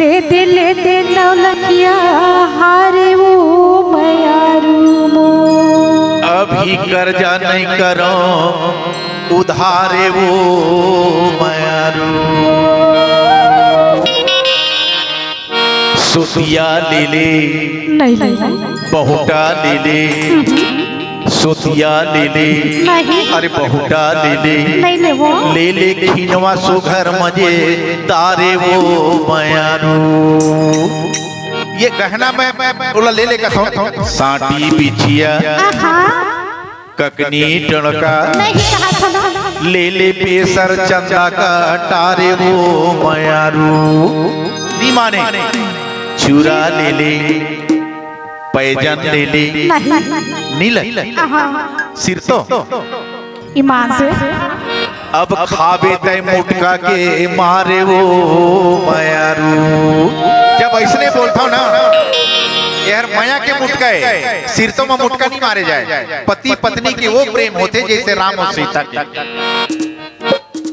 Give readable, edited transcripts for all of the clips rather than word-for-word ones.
ले दे नौलखिया हारे वो मयारू मो। अभी कर्जा नहीं करो उधारे वो मयारू। सुतिया ले ले नहीं बहुटा ले ले। सुतिया ले ले नहीं अरे बहुटा ले ले नहीं ले वो ले ले खीनवा सुघर मजे तारे वो मयारू। ये गहना मैं बोला ले ले का साटी बिछिया ककनी टणका नहीं कहा था ना। ले ले पेसर चंदा का तारे वो मयारू। नहीं माने चूरा ले ले पैजन ले ले नील सिर तो ईमान से अब खाबे तय मुटका के मारे वो मयारू। जब ऐसने बोलता हूँ ना यार माया के मुटका है सिर तो में मुटका नहीं मारे जाए। पति पत्नी के वो प्रेम होते जैसे राम और सीता के।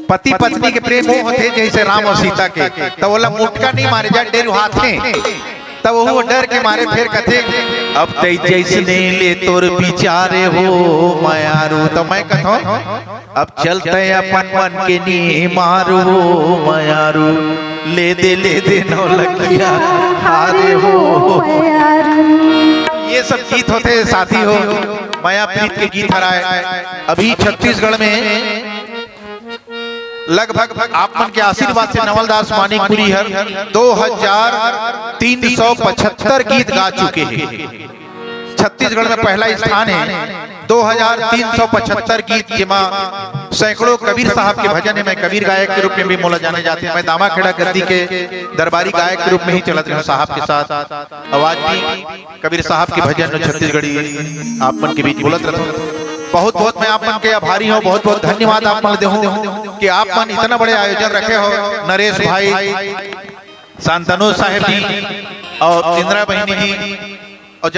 पति पत्नी के प्रेम वो होते जैसे राम और सीता के। तो बोला मुटका नहीं मारे जाए डेरू हाथ में। तब वो डर के मारे फिर कथे अब तय जैसने ले तोर बिचारे हो मयारू। तो मैं कहता अब चलते अपन मन के नी मारू मयारू। ले दे नौलखिया हारे हो मयारू। ये सब गीत होते साथी हो माया प्रीत के गीत हराए। अभी छत्तीसगढ़ में लगभग आप मन के आशीर्वाद से नवलदास मानिकपुरी हर 2375 गीत गा चुके हैं। छत्तीसगढ़ में पहला स्थान है 2375 गीत जिमा सैकड़ों कबीर साहब के भजन है। मैं कबीर गायक के रूप में भी मोला जाने जाते हैं। मैं दामा खेड़ा गद्दी के दरबारी गायक के रूप में ही चलत रहा साहब के साथ। आवाज भी कबीर साहब के भजन छत्तीसगढ़ी आप मन के बीच बोलत रहता। बहुत बहुत मैं आप मन के आभारी हूँ। बहुत बहुत धन्यवाद आप मन देहूँ कि आप मन इतना बड़े आयोजन रखे हो। नरेश भाई, शांतनु साहेब जी और इंदिरा बहनी जी